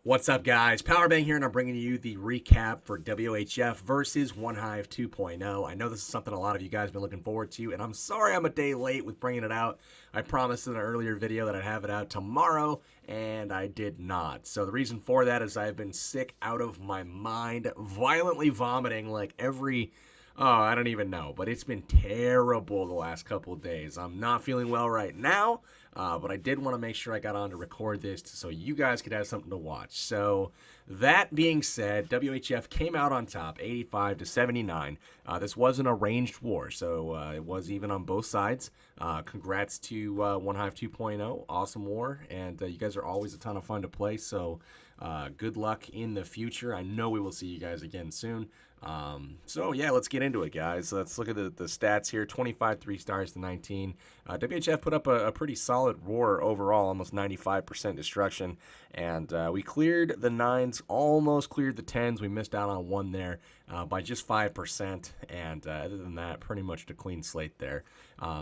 What's up, guys? Powerbang here, and I'm bringing you the recap for WHF versus OneHive 2.0. I know this is something a lot of you guys have been looking forward to, and I'm sorry I'm a day late with bringing it out. I promised in an earlier video that I'd have it out tomorrow, and I did not. So the reason for that is I've been sick out of my mind, violently vomiting like every... Oh, I don't even know, but it's been terrible the last couple of days. I'm not feeling well right now, but I did want to make sure I got on to record this so you guys could have something to watch. So that being said, WHF came out on top, 85 to 79. This was an arranged war, so it was even on both sides. Congrats to OneHive 2.0, awesome war, and you guys are always a ton of fun to play. So good luck in the future. I know we will see you guys again soon. So yeah, let's get into it, guys. Let's look at the stats here. 25 3 stars to 19. WHF put up a pretty solid war overall, almost 95% destruction, and we cleared the 9s, almost cleared the 10s. We missed out on one there by just 5%, and other than that, pretty much a clean slate there.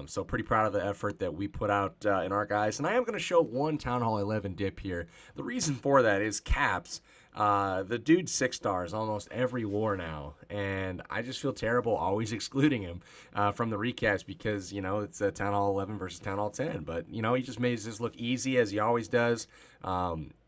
So pretty proud of the effort that we put out in our guys, and I am going to show one Town Hall 11 dip here. The reason for that is Caps. The dude's 6 stars almost every war now, and I just feel terrible always excluding him from the recaps because, you know, it's a Town Hall 11 versus Town Hall 10, but, you know, he just makes this look easy as he always does.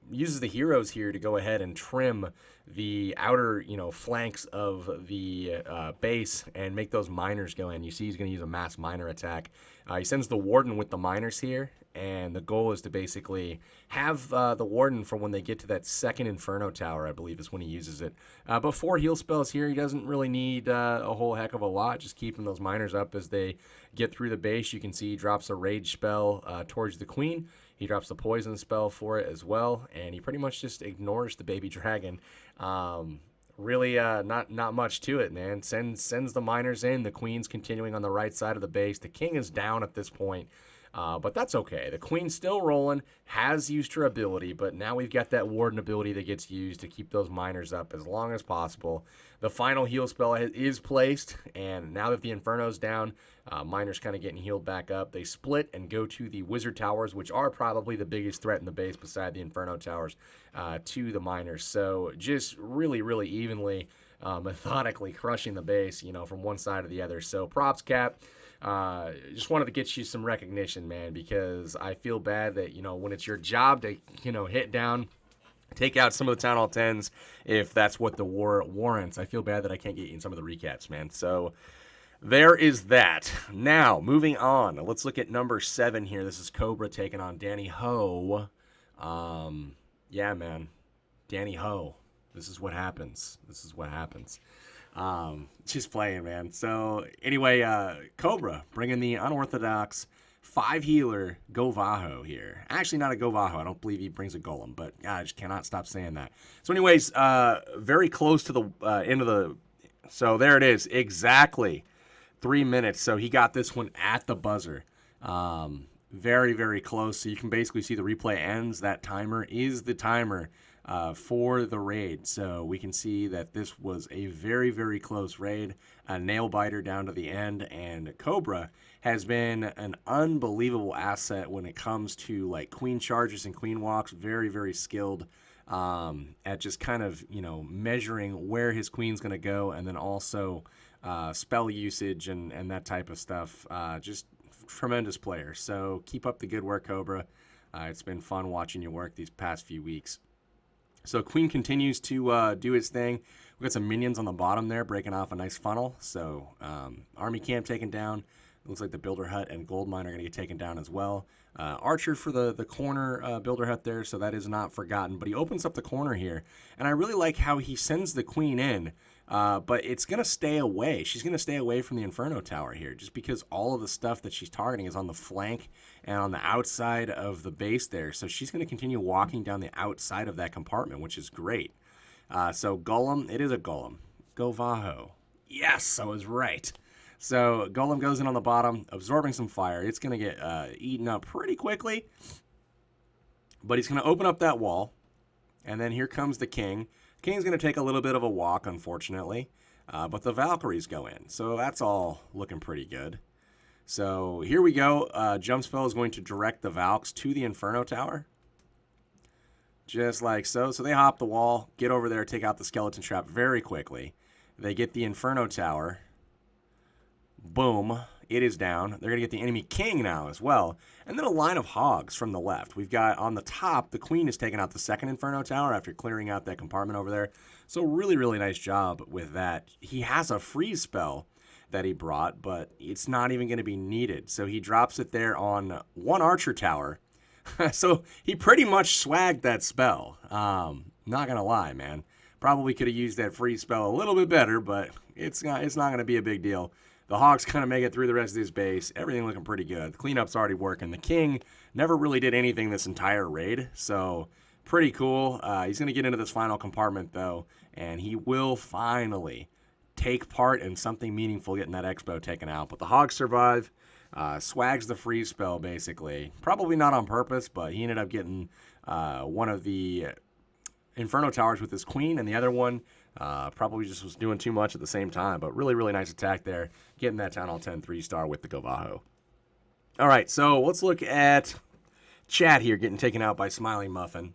Uses the heroes here to go ahead and trim the outer, you know, flanks of the base and make those miners go in. You see he's going to use a mass miner attack. He sends the warden with the miners here, and the goal is to basically have the warden for when they get to that second inferno tower, I believe is when he uses it. But 4 heal spells here, he doesn't really need a whole heck of a lot, just keeping those miners up as they get through the base. You can see he drops a rage spell towards the queen. He drops the poison spell for it as well, and he pretty much just ignores the baby dragon. Really not much to it, man. Sends the miners in. The queen's continuing on the right side of the base. The king is down at this point. But that's okay. The queen's still rolling, has used her ability, but now we've got that warden ability that gets used to keep those miners up as long as possible. The final heal spell is placed, and now that the Inferno's down, miners kind of getting healed back up. They split and go to the wizard towers, which are probably the biggest threat in the base beside the Inferno towers, to the miners. So just really, really evenly, methodically crushing the base, you know, from one side to the other. So props, Cap. Just wanted to get you some recognition, man, because I feel bad that, you know, when it's your job to, you know, hit down, take out some of the Town Hall 10s, if that's what the war warrants. I feel bad that I can't get you in some of the recaps, man. So there is that. Now, moving on. Let's look at number 7 here. This is Cobra taking on Danny Ho. Yeah, man. Danny Ho. This is what happens. This is what happens. Just playing, man. So anyway, Cobra bringing the unorthodox 5 healer Go Vaho here. Actually, not a Go Vaho. I don't believe he brings a golem, but I just cannot stop saying that. So anyways, very close to the end of the... So there it is. Exactly 3 minutes. So he got this one at the buzzer. Very, very close. So you can basically see the replay ends. That timer is the timer for the raid. So we can see that this was a very, very close raid. A nail biter down to the end. And Cobra has been an unbelievable asset when it comes to like queen charges and queen walks. Very, very skilled at just kind of, you know, measuring where his queen's going to go. And then also spell usage and that type of stuff. Just tremendous player. So keep up the good work, Cobra. It's been fun watching you work these past few weeks. So Queen continues to do its thing. We've got some minions on the bottom there breaking off a nice funnel. So Army Camp taken down. It looks like the Builder Hut and Gold Mine are going to get taken down as well. Archer for the corner Builder Hut there, so that is not forgotten. But he opens up the corner here, and I really like how he sends the Queen in, but it's going to stay away. She's going to stay away from the Inferno Tower here, just because all of the stuff that she's targeting is on the flank and on the outside of the base there. So she's going to continue walking down the outside of that compartment, which is great. So Golem, it is a Golem. Go Vaho. Yes, I was right. So Golem goes in on the bottom, absorbing some fire. It's going to get eaten up pretty quickly. But he's going to open up that wall. And then here comes the King. King's going to take a little bit of a walk, unfortunately. But the Valkyries go in. So that's all looking pretty good. So here we go. Jump spell is going to direct the Valks to the Inferno Tower. just like so. So they hop the wall, get over there, take out the skeleton trap very quickly. They get the Inferno Tower. Boom. It is down. They're going to get the enemy king now as well. And then a line of hogs from the left. We've got on the top, the queen has taken out the second Inferno Tower after clearing out that compartment over there. So really, really nice job with that. He has a freeze spell that he brought, but it's not even going to be needed. So he drops it there on one archer tower. So he pretty much swagged that spell. Not going to lie, man. Probably could have used that freeze spell a little bit better, but it's not going to be a big deal. The Hogs kind of make it through the rest of this base. Everything looking pretty good. The cleanup's already working. The King never really did anything this entire raid, so pretty cool. He's going to get into this final compartment, though, and he will finally take part in something meaningful, getting that Expo taken out. But the Hogs survive. Swags the freeze spell, basically. Probably not on purpose, but he ended up getting one of the Inferno Towers with his queen, and the other one probably just was doing too much at the same time. But really, really nice attack there. Getting that Town Hall 10 3-star with the Vaho. All right, so let's look at chat here getting taken out by Smiley Muffin.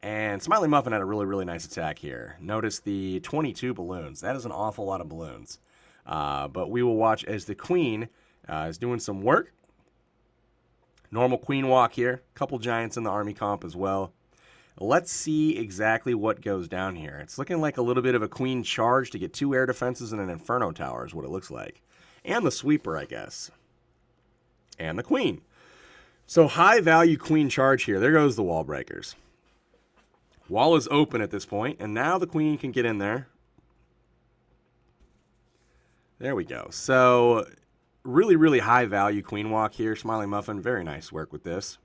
And Smiley Muffin had a really, really nice attack here. Notice the 22 balloons. That is an awful lot of balloons. But we will watch as the queen is doing some work. Normal queen walk here. Couple giants in the army comp as well. Let's see exactly what goes down here. It's looking like a little bit of a queen charge to get 2 air defenses and an Inferno Tower is what it looks like. And the sweeper, I guess. And the queen. So high value queen charge here. There goes the wall breakers. Wall is open at this point, and now the queen can get in there. There we go. So really, really high value queen walk here. Smiley Muffin, very nice work with this.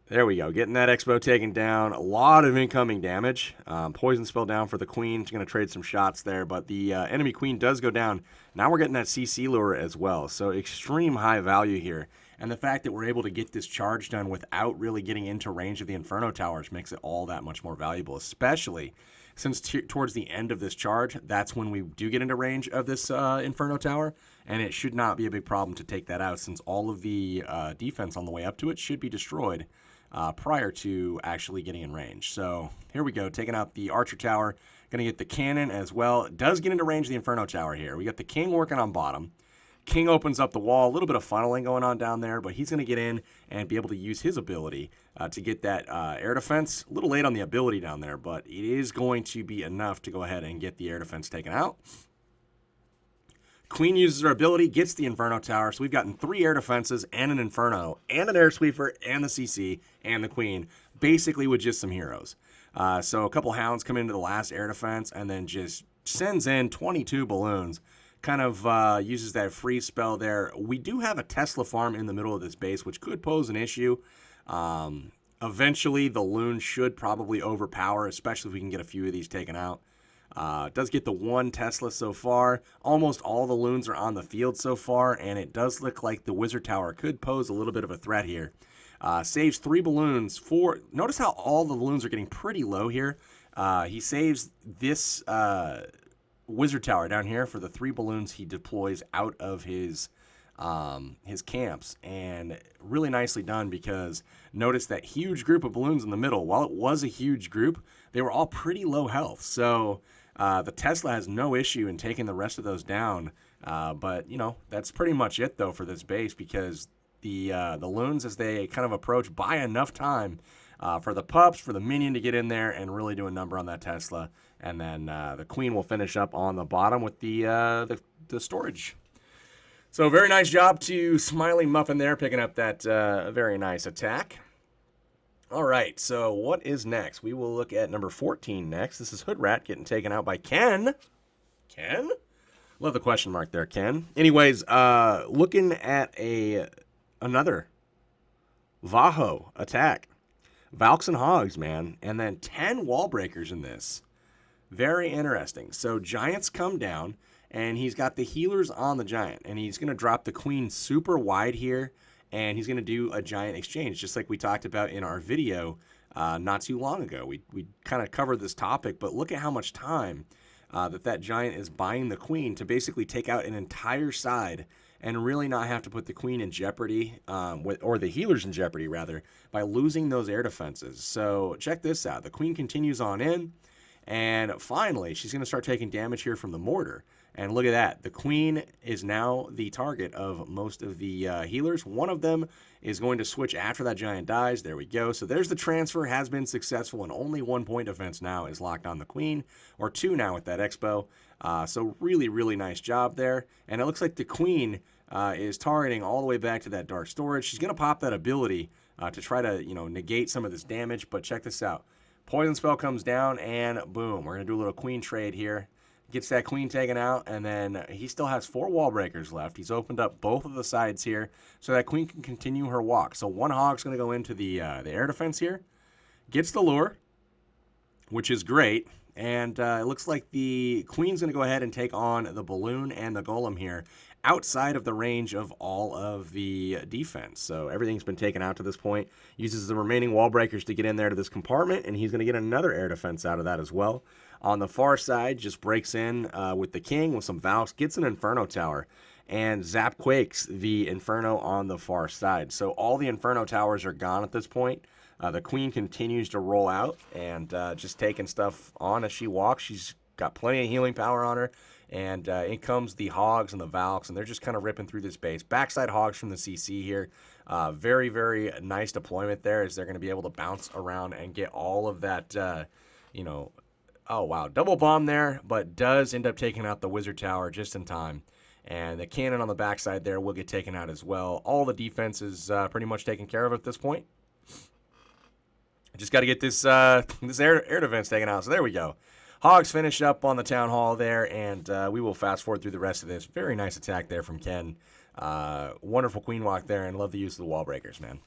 There we go. Getting that Expo taken down. A lot of incoming damage. Poison spell down for the queen. She's going to trade some shots there, but the enemy queen does go down. Now we're getting that CC lure as well. So extreme high value here. And the fact that we're able to get this charge done without really getting into range of the Inferno Towers makes it all that much more valuable, especially since towards the end of this charge, that's when we do get into range of this Inferno Tower, and it should not be a big problem to take that out since all of the defense on the way up to it should be destroyed prior to actually getting in range. So here we go, taking out the Archer Tower, going to get the cannon as well. It does get into range of the Inferno Tower here. We got the King working on bottom. King opens up the wall, a little bit of funneling going on down there, but he's going to get in and be able to use his ability to get that air defense. A little late on the ability down there, but it is going to be enough to go ahead and get the air defense taken out. Queen uses her ability, gets the Inferno Tower, so we've gotten 3 air defenses and an Inferno, and an air sweeper, and the CC, and the Queen, basically with just some heroes. So a couple hounds come into the last air defense, and then just sends in 22 balloons. Kind of uses that freeze spell there. We do have a Tesla farm in the middle of this base, which could pose an issue. Eventually, the loon should probably overpower, especially if we can get a few of these taken out. Does get the 1 Tesla so far. Almost all the loons are on the field so far, and it does look like the Wizard Tower could pose a little bit of a threat here. Saves 3 balloons. Notice how all the balloons are getting pretty low here. He saves this Wizard Tower down here for the 3 balloons he deploys out of his camps, and really nicely done because notice that huge group of balloons in the middle. While it was a huge group, they were all pretty low health. So the Tesla has no issue in taking the rest of those down. But you know, that's pretty much it though for this base because the loons as they kind of approach buy enough time for the pups, for the minion to get in there and really do a number on that Tesla. And then the Queen will finish up on the bottom with the storage. So very nice job to Smiley Muffin there, picking up that very nice attack. All right, so what is next? We will look at number 14 next. This is Hood Rat getting taken out by Ken. Ken? Love the question mark there, Ken. Anyways, looking at another Vaho attack. Valks and Hogs, man. And then 10 wall breakers in this. Very interesting. So giants come down, and he's got the healers on the giant, and he's going to drop the Queen super wide here, and he's going to do a giant exchange, just like we talked about in our video not too long ago. We kind of covered this topic, but look at how much time that giant is buying the Queen to basically take out an entire side and really not have to put the queen in jeopardy, or the healers in jeopardy, rather, by losing those air defenses. So check this out. The queen continues on in, and finally, she's going to start taking damage here from the mortar. And look at that. The queen is now the target of most of the healers. One of them is going to switch after that giant dies. There we go. So there's the transfer. Has been successful, and only 1 point defense now is locked on the queen, or 2 now with that expo. So really, really nice job there. And it looks like the queen is targeting all the way back to that dark storage. She's going to pop that ability to try to, negate some of this damage. But check this out. Poison spell comes down, and boom. We're going to do a little queen trade here. Gets that queen taken out, and then he still has 4 wall breakers left. He's opened up both of the sides here, so that queen can continue her walk. So one hog's going to go into the air defense here. Gets the lure, which is great. And it looks like the queen's going to go ahead and take on the balloon and the golem here outside of the range of all of the defense. So everything's been taken out to this point. Uses the remaining wall breakers to get in there to this compartment, and he's going to get another air defense out of that as well. On the far side, just breaks in with the king with some Valks, gets an Inferno Tower, and Zap Quakes the Inferno on the far side. So all the Inferno Towers are gone at this point. The queen continues to roll out and just taking stuff on as she walks. She's got plenty of healing power on her. And in comes the hogs and the Valks, and they're just kind of ripping through this base. Backside hogs from the CC here. Very, very nice deployment there, as they're going to be able to bounce around and get all of that, oh, wow. Double bomb there, but does end up taking out the Wizard Tower just in time. And the cannon on the backside there will get taken out as well. All the defense is pretty much taken care of at this point. Just got to get this this air defense taken out. So there we go. Hogs finish up on the town hall there, and we will fast forward through the rest of this. Very nice attack there from Ken. Wonderful queen walk there, and love the use of the wall breakers, man.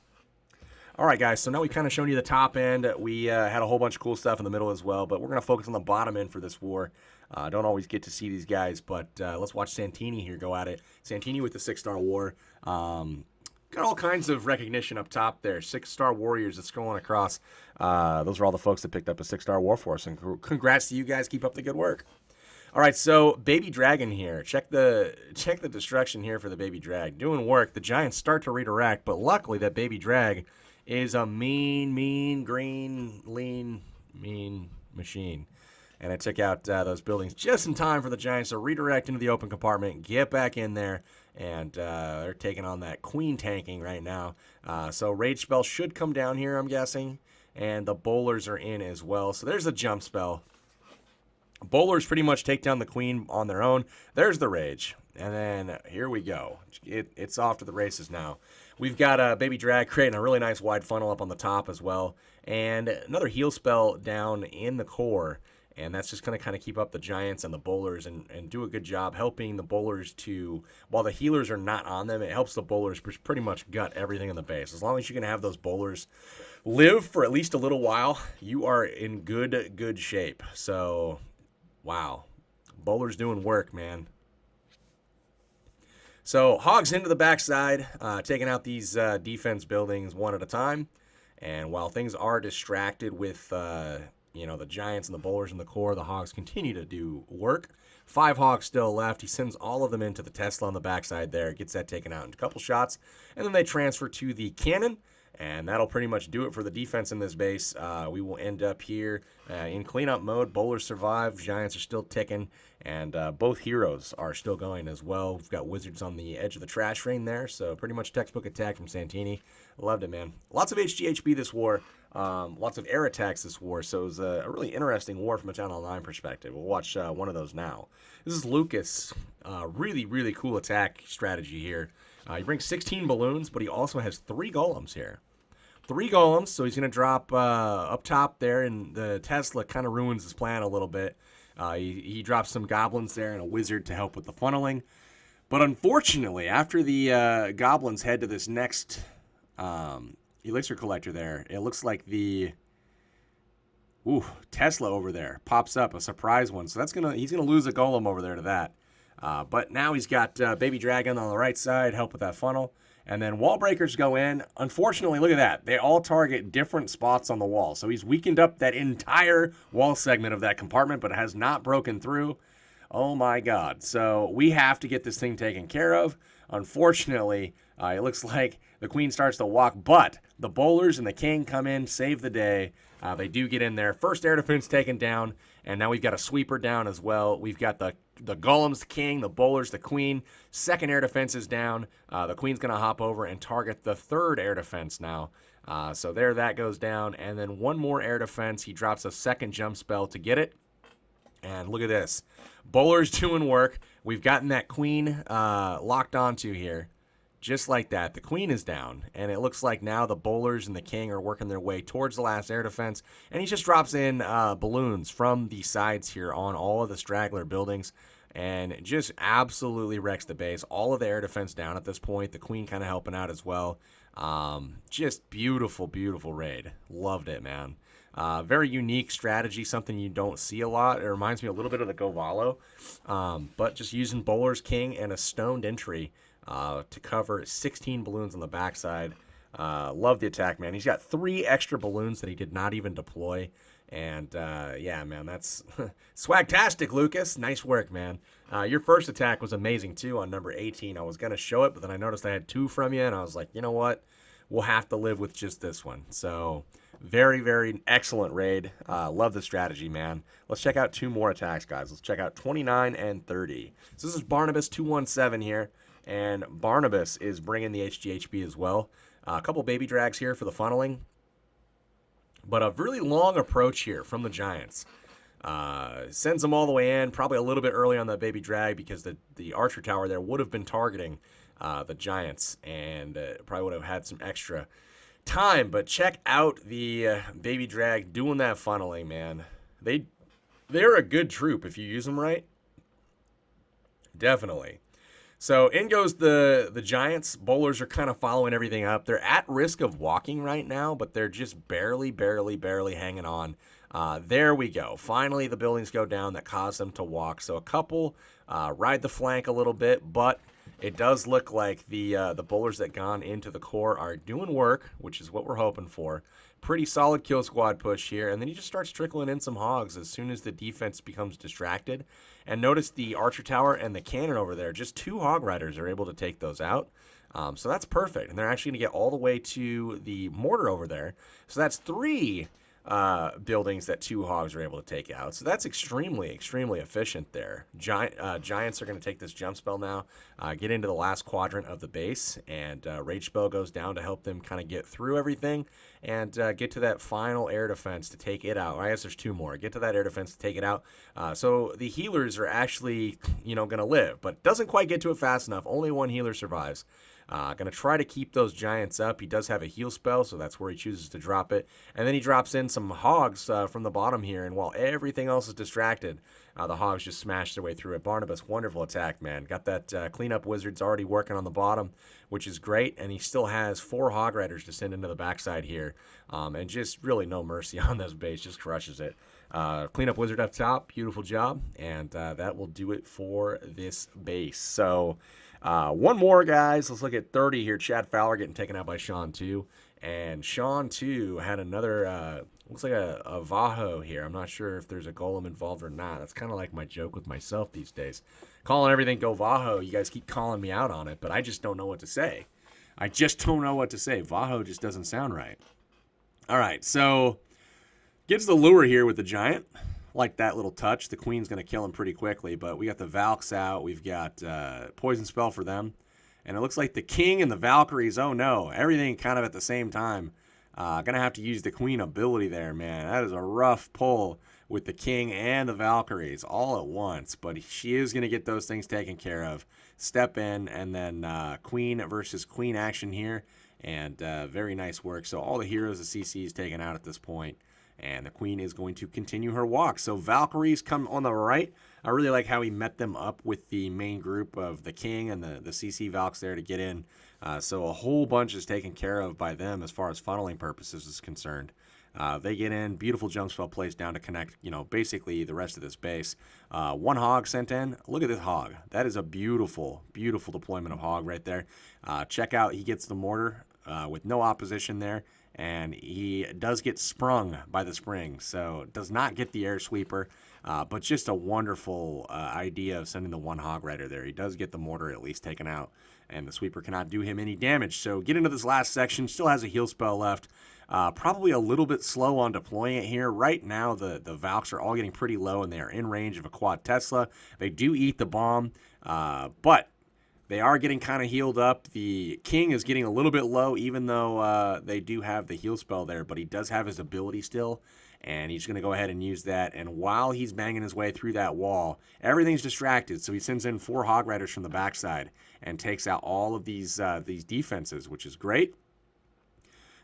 All right, guys, so now we've kind of shown you the top end. We had a whole bunch of cool stuff in the middle as well, but we're going to focus on the bottom end for this war. Don't always get to see these guys, but let's watch Santini here go at it. Santini with the 6-star war. Got all kinds of recognition up top there. 6-star warriors that's going across. Those are all the folks that picked up a 6-star war force, and congrats to you guys. Keep up the good work. All right, so Baby Dragon here. Check the destruction here for the Baby Drag. Doing work. The Giants start to redirect, but luckily that Baby Drag is a mean, green, lean, mean machine. And I took out those buildings just in time for the Giants to redirect into the open compartment, get back in there, and they're taking on that queen tanking right now. So Rage Spell should come down here, I'm guessing, and the Bowlers are in as well. So there's a jump spell. Bowlers pretty much take down the queen on their own. There's the Rage. And then here we go. It's off to the races now. We've got Baby Drag creating a really nice wide funnel up on the top as well. And another heal spell down in the core. And that's just going to kind of keep up the Giants and the Bowlers and do a good job helping the Bowlers to, while the healers are not on them, it helps the Bowlers pretty much gut everything in the base. As long as you can have those Bowlers live for at least a little while, you are in good shape. So, wow. Bowlers doing work, man. So, Hogs into the backside, taking out these defense buildings one at a time. And while things are distracted with, the Giants and the Bowlers in the core, the Hogs continue to do work. 5 Hogs still left. He sends all of them into the Tesla on the backside there, gets that taken out in a couple shots. And then they transfer to the cannon. And that'll pretty much do it for the defense in this base. We will end up here in cleanup mode. Bowlers survive. Giants are still ticking. And both heroes are still going as well. We've got Wizards on the edge of the trash rain there. So pretty much textbook attack from Santini. Loved it, man. Lots of HGHB this war. Lots of air attacks this war. So it was a really interesting war from a Town Hall 9 perspective. We'll watch one of those now. This is Lucas. Really, really cool attack strategy here. He brings 16 balloons, but he also has 3 golems here. 3 golems, so he's going to drop up top there, and the Tesla kind of ruins his plan a little bit. He drops some goblins there and a wizard to help with the funneling. But unfortunately, after the goblins head to this next elixir collector there, it looks like the Tesla over there pops up, a surprise one. So he's gonna lose a golem over there to that. But now he's got Baby Dragon on the right side, help with that funnel. And then wall breakers go in. Unfortunately, look at that. They all target different spots on the wall. So he's weakened up that entire wall segment of that compartment, but has not broken through. Oh my God. So we have to get this thing taken care of. unfortunately, it looks like the queen starts to walk, but the bowlers and the king come in, save the day. They do get in there. First air defense taken down, and now we've got a sweeper down as well. We've got the golems, the king, the bowlers, the queen. Second air defense is down. The queen's going to hop over and target the third air defense now. So there that goes down, and then one more air defense. He drops a second jump spell to get it. And look at this. Bowler's doing work. We've gotten that queen locked onto here. Just like that. The queen is down. And it looks like now the bowlers and the king are working their way towards the last air defense. And he just drops in balloons from the sides here on all of the straggler buildings. And just absolutely wrecks the base. All of the air defense down at this point. The queen kind of helping out as well. Just beautiful, beautiful raid. Loved it, man. Very unique strategy, something you don't see a lot. It reminds me a little bit of the Go Vaho, but just using bowlers, king, and a stoned entry to cover 16 balloons on the backside. Love the attack, man. He's got 3 extra balloons that he did not even deploy. And, yeah, man, that's swagtastic, Lucas. Nice work, man. Your first attack was amazing, too, on number 18. I was going to show it, but then I noticed I had 2 from you, and I was like, you know what? We'll have to live with just this one. So, very, very excellent raid. Love the strategy, man. Let's check out 2 more attacks, guys. Let's check out 29 and 30. So, this is Barnabas 217 here. And Barnabas is bringing the HGHB as well. A couple baby drags here for the funneling. But a really long approach here from the Giants. Sends them all the way in. Probably a little bit early on the baby drag because the archer tower there would have been targeting the Giants. And probably would have had some extra time. But check out the baby drag doing that funneling, man. They're a good troop if you use them right. Definitely. So in goes the Giants. Bowlers are kind of following everything up. They're at risk of walking right now, but they're just barely hanging on. There we go. Finally, the buildings go down that cause them to walk. So a couple ride the flank a little bit, but it does look like the bowlers that gone into the core are doing work, which is what we're hoping for. Pretty solid kill squad push here, and then he just starts trickling in some hogs as soon as the defense becomes distracted. And notice the archer tower and the cannon over there, just 2 hog riders are able to take those out. So that's perfect, and they're actually going to get all the way to the mortar over there. So that's 3 buildings that 2 hogs are able to take out. So that's extremely efficient there. Giants are going to take this jump spell now, get into the last quadrant of the base, and rage spell goes down to help them kind of get through everything and get to that final air defense to take it out. I guess there's 2 more. Get to that air defense to take it out. So the healers are actually, going to live, but doesn't quite get to it fast enough. Only 1 healer survives. Going to try to keep those Giants up. He does have a heal spell, so that's where he chooses to drop it. And then he drops in some hogs from the bottom here, and while everything else is distracted, the hogs just smash their way through it. Barnabas, wonderful attack, man. Got that cleanup wizards already working on the bottom, which is great, and he still has 4 hog riders to send into the backside here. And just really no mercy on this base, just crushes it. Cleanup wizard up top, beautiful job, and that will do it for this base. So, one more, guys. Let's look at 30 here. Chad Fowler getting taken out by Sean 2. And Sean 2 had another, looks like a Vaho here. I'm not sure if there's a golem involved or not. That's kind of like my joke with myself these days. Calling everything Go Vaho. You guys keep calling me out on it, but I just don't know what to say. Vaho just doesn't sound right. All right, so gets the lure here with the Giant. Like that little touch. The queen's going to kill him pretty quickly, but we got the Valks out. We've got poison spell for them. And it looks like the king and the Valkyries, oh no, everything kind of at the same time. Going to have to use the queen ability there, man. That is a rough pull with the king and the Valkyries all at once, but she is going to get those things taken care of. Step in, and then queen versus queen action here, and very nice work. So all the heroes, the CC is taken out at this point. And the queen is going to continue her walk. So Valkyries come on the right. I really like how he met them up with the main group of the king and the CC Valks there to get in. So a whole bunch is taken care of by them as far as funneling purposes is concerned. They get in. Beautiful jump spell plays down to connect, basically the rest of this base. 1 hog sent in. Look at this hog. That is a beautiful, beautiful deployment of hog right there. Check out, he gets the mortar with no opposition there. And he does get sprung by the spring, so does not get the air sweeper, but just a wonderful idea of sending the 1 hog rider there. He does get the mortar at least taken out, and the sweeper cannot do him any damage. So get into this last section. Still has a heal spell left. Probably a little bit slow on deploying it here. Right now, the Valks are all getting pretty low, and they are in range of a quad Tesla. They do eat the bomb, but they are getting kind of healed up. The King is getting a little bit low, even though they do have the heal spell there, but he does have his ability still, and he's going to go ahead and use that. And while he's banging his way through that wall, everything's distracted, so he sends in 4 Hog Riders from the backside and takes out all of these defenses, which is great.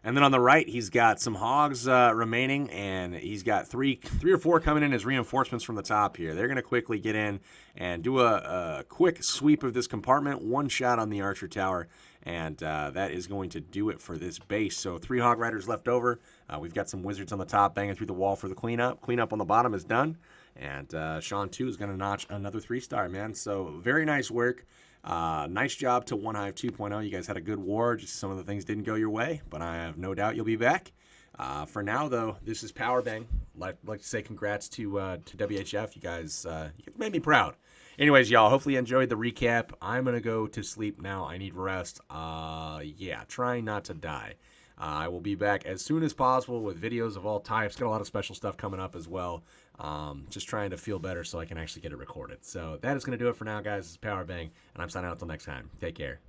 And then on the right, he's got some hogs remaining, and he's got three or four coming in as reinforcements from the top here. They're going to quickly get in and do a quick sweep of this compartment. One shot on the archer tower, and that is going to do it for this base. So 3 hog riders left over. We've got some wizards on the top banging through the wall for the cleanup. Cleanup on the bottom is done, and Sean 2 is going to notch another 3-star, man. So very nice work. Nice job to OneHive 2.0. You guys had a good war. Just some of the things didn't go your way, but I have no doubt you'll be back. For now, though, this is Powerbang. I'd like to say congrats to WHF. You guys made me proud. Anyways, y'all, hopefully you enjoyed the recap. I'm going to go to sleep now. I need rest. Yeah, trying not to die. I will be back as soon as possible with videos of all types. Got a lot of special stuff coming up as well. Just trying to feel better so I can actually get it recorded. So that is going to do it for now, guys. This is Powerbang, and I'm signing out until next time. Take care.